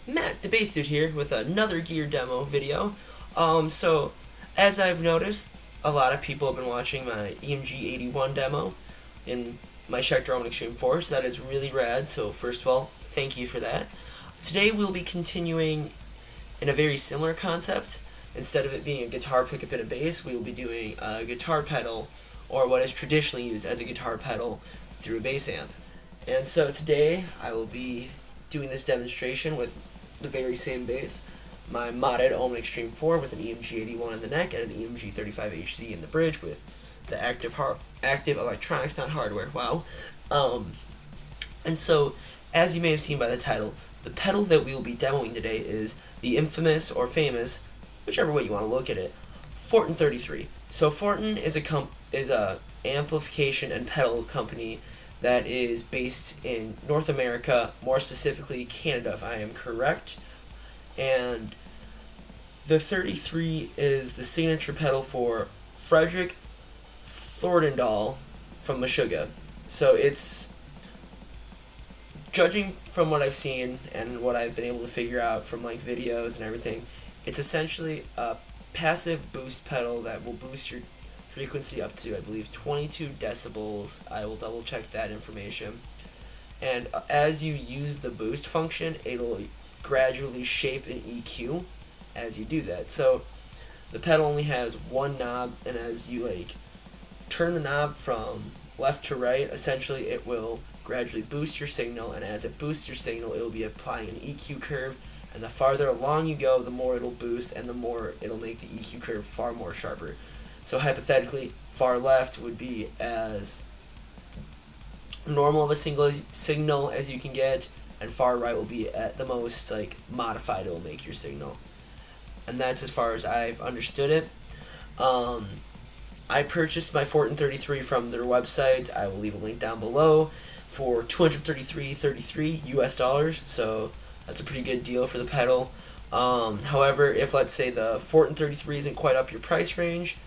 Matt, the bass dude here with another gear demo video. So as I've noticed, a lot of people have been watching my EMG 81 demo in my Schecter Omen Extreme 4, so that is really rad. So first of all, thank you for that. Today we'll be continuing in a very similar concept. Instead of it being a guitar pickup and a bass, we will be doing a guitar pedal, or what is traditionally used as a guitar pedal, through a bass amp. And so today I will be doing this demonstration with the very same bass, my modded Omen Extreme 4 with an EMG 81 in the neck and an EMG 35HZ in the bridge with the active electronics, not hardware. Wow. And so, as you may have seen by the title, the pedal that we will be demoing today is the infamous or famous, whichever way you want to look at it, Fortin 33. So Fortin is a amplification and pedal company that is based in North America, more specifically Canada, if I am correct. And the 33 is the signature pedal for Frederick Thorndahl from Meshuggah. So it's, judging from what I've seen and what I've been able to figure out from like videos and everything, it's essentially a passive boost pedal that will boost your frequency up to, I believe, 22 decibels. I will double check that information. And as you use the boost function, it'll gradually shape an EQ as you do that. So the pedal only has one knob, and as you turn the knob from left to right, essentially it will gradually boost your signal, and as it boosts your signal, it will be applying an EQ curve, and the farther along you go, the more it'll boost, and the more it'll make the EQ curve far more sharper. So hypothetically, far left would be as normal of a signal as you can get, and far right will be at the most modified it will make your signal. And that's as far as I've understood it. I purchased my Fortin 33 from their website. I will leave a link down below for $233.33 US. So that's a pretty good deal for the pedal. However, if let's say the Fortin 33 isn't quite up your price range,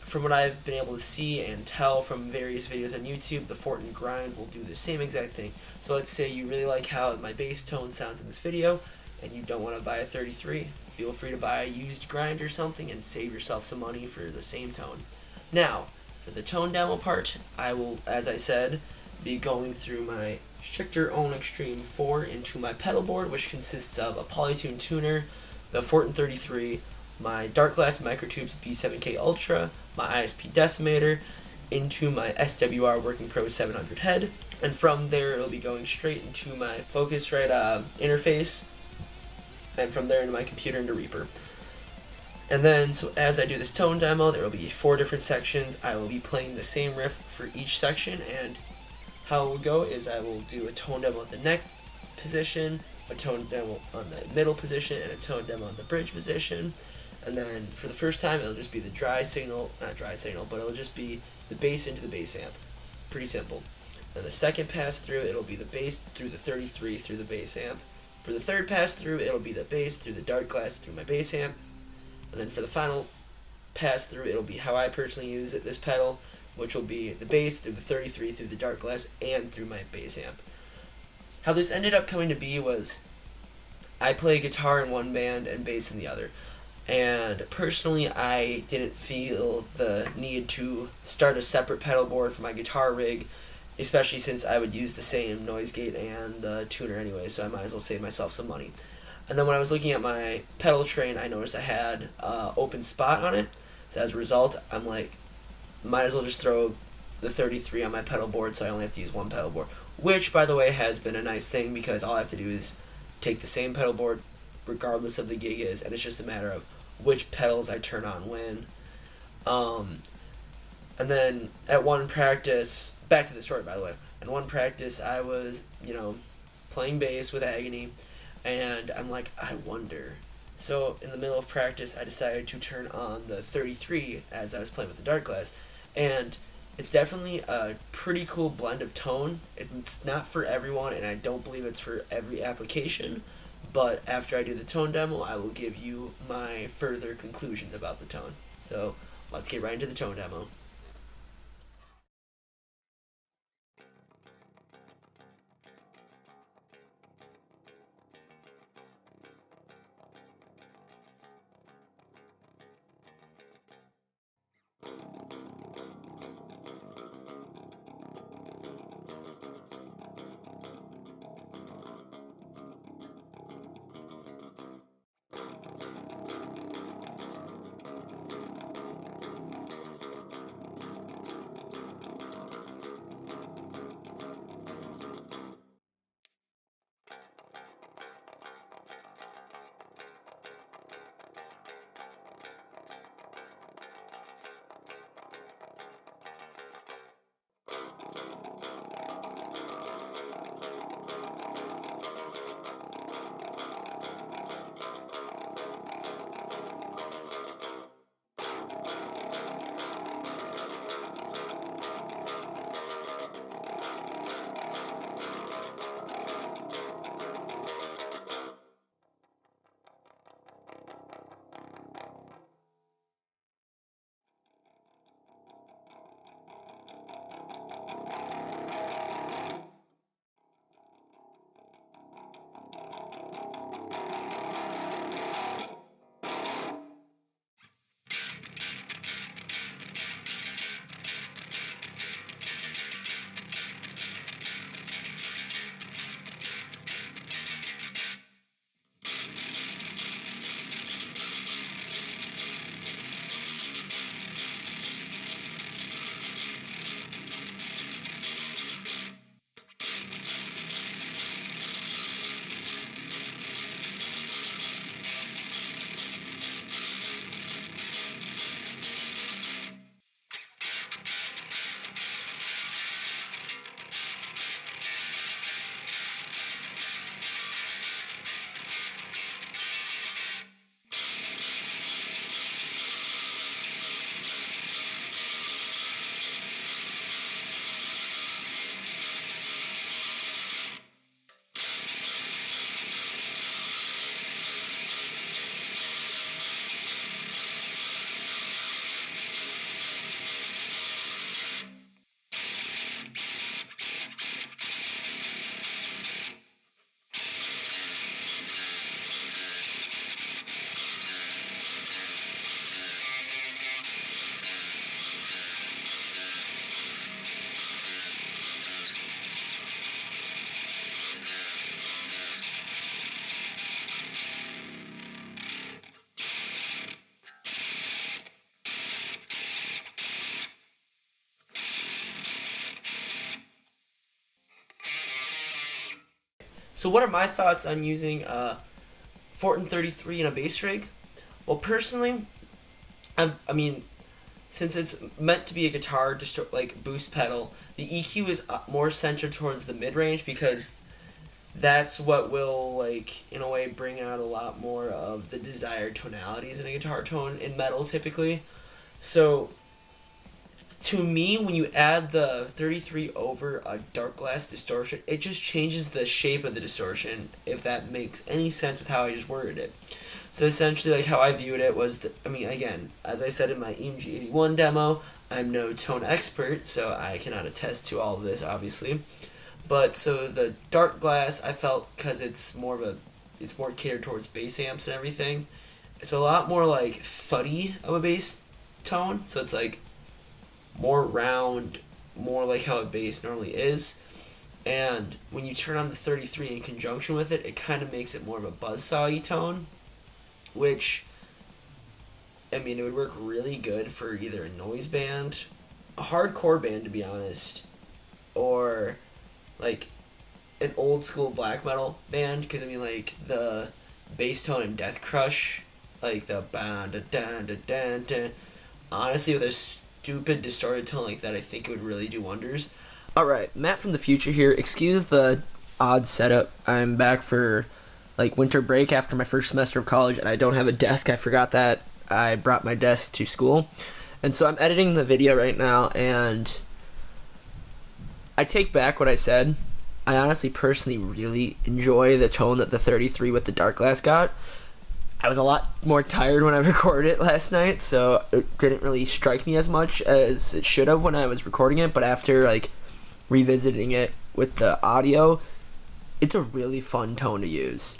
from what I've been able to see and tell from various videos on YouTube, the Fortin grind will do the same exact thing. So let's say you really like how my bass tone sounds in this video, and you don't want to buy a 33, feel free to buy a used grind or something and save yourself some money for the same tone. Now, for the tone demo part, I will, as I said, be going through my Schecter Omen Extreme 4 into my pedal board, which consists of a Polytune tuner, the Fortin 33, my Darkglass B7K Ultra, my ISP Decimator, into my SWR Working Pro 700 head, and from there it'll be going straight into my Focusrite interface, and from there into my computer into Reaper. And then, so as I do this tone demo, there will be 4 different sections. I will be playing the same riff for each section, and how it will go is I will do a tone demo at the neck position, a tone demo on the middle position, and a tone demo on the bridge position. And then for the first time, it'll just be the not dry signal, but it'll just be the bass into the bass amp. Pretty simple. And the second pass through, it'll be the bass through the 33 through the bass amp. For the third pass through, it'll be the bass through the Darkglass through my bass amp. And then for the final pass through, it'll be how I personally use this pedal, which will be the bass through the 33 through the Darkglass and through my bass amp. How this ended up coming to be was I play guitar in one band and bass in the other. And personally, I didn't feel the need to start a separate pedal board for my guitar rig, especially since I would use the same noise gate and the tuner anyway, so I might as well save myself some money. And then when I was looking at my pedal train, I noticed I had an open spot on it, so as a result, I'm like, might as well just throw the 33 on my pedal board so I only have to use one pedal board, which, by the way, has been a nice thing because all I have to do is take the same pedal board regardless of the gig is, and it's just a matter of which pedals I turn on when. And then at one practice, back to the story by the way, at one practice I was, playing bass with Agony, and I'm like, I wonder. So in the middle of practice, I decided to turn on the 33 as I was playing with the Darkglass, and it's definitely a pretty cool blend of tone. It's not for everyone, and I don't believe it's for every application, but after I do the tone demo, I will give you my further conclusions about the tone. So let's get right into the tone demo. So what are my thoughts on using Fortin 33 in a bass rig? Well, personally, I mean, since it's meant to be a guitar like boost pedal, the EQ is more centered towards the mid range because that's what will, like, in a way bring out a lot more of the desired tonalities in a guitar tone in metal typically. So to me, when you add the 33 over a Darkglass distortion, it just changes the shape of the distortion, if that makes any sense with how I just worded it. So essentially, like, how I viewed it was that, I mean, again, as I said in my EMG81 demo, I'm no tone expert, so I cannot attest to all of this, obviously. But so the Darkglass, I felt, because it's more catered towards bass amps and everything, it's a lot more like thuddy of a bass tone. So it's like more round, more like how a bass normally is. And when you turn on the 33 in conjunction with it, it kind of makes it more of a buzzsaw-y tone, which, I mean, it would work really good for either a noise band, a hardcore band, to be honest, or like an old school black metal band, because I mean, like, the bass tone in Death Crush, like the ban da dan da dan da, honestly, with a stupid distorted tone like that, I think it would really do wonders. Alright, Matt from the future here. Excuse the odd setup. I'm back for like winter break after my first semester of college, and I don't have a desk. I forgot that I brought my desk to school, and so I'm editing the video right now, and I take back what I said. I honestly, personally, really enjoy the tone that the 33 with the Darkglass got. I was a lot more tired when I recorded it last night, so it didn't really strike me as much as it should have when I was recording it, but after, like, revisiting it with the audio, it's a really fun tone to use.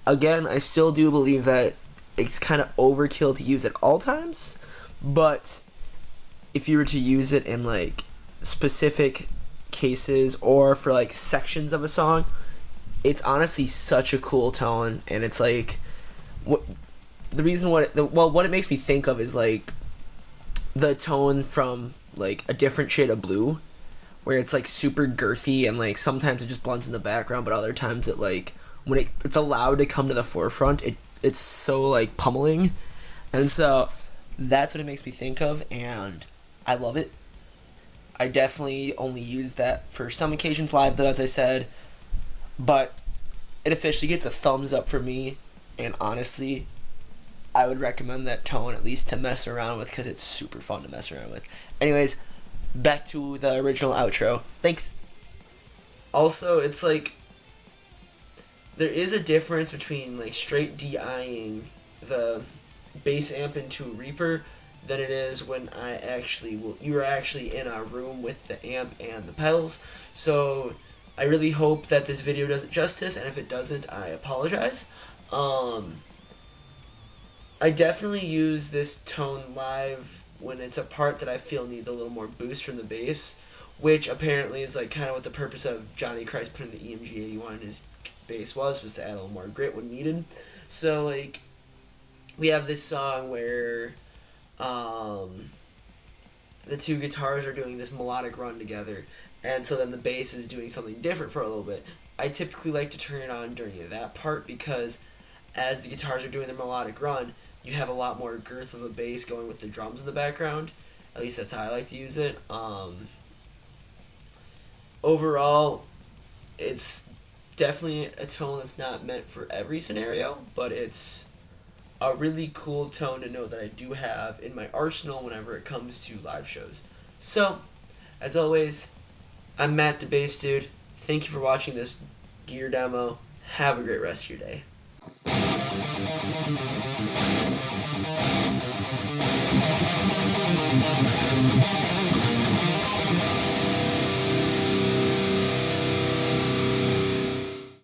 Again, I still do believe that it's kind of overkill to use at all times, but if you were to use it in, like, specific cases or for, like, sections of a song, it's honestly such a cool tone, and it's like, what it makes me think of is, like, the tone from, like, A Different Shade of Blue, where it's, like, super girthy, and, like, sometimes it just blends in the background, but other times it, like, when it's allowed to come to the forefront, it's so, like, pummeling. And so that's what it makes me think of, and I love it. I definitely only use that for some occasions live, though, as I said, but it officially gets a thumbs up for me, and honestly, I would recommend that tone at least to mess around with, because it's super fun to mess around with. Anyways, back to the original outro. Thanks. Also, it's like, there is a difference between, like, straight DIing the bass amp into a Reaper than it is when you're actually in a room with the amp and the pedals. So I really hope that this video does it justice, and if it doesn't, I apologize. I definitely use this tone live when it's a part that I feel needs a little more boost from the bass, which apparently is, like, kind of what the purpose of Johnny Christ putting the EMG81 in his bass was to add a little more grit when needed. So, like, we have this song where the two guitars are doing this melodic run together, and so then the bass is doing something different for a little bit. I typically like to turn it on during that part, because as the guitars are doing their melodic run, you have a lot more girth of a bass going with the drums in the background. At least that's how I like to use it. Overall, it's definitely a tone that's not meant for every scenario, but it's a really cool tone to know that I do have in my arsenal whenever it comes to live shows. So, as always, I'm Matt the Bass Dude. Thank you for watching this gear demo. Have a great rest of your day.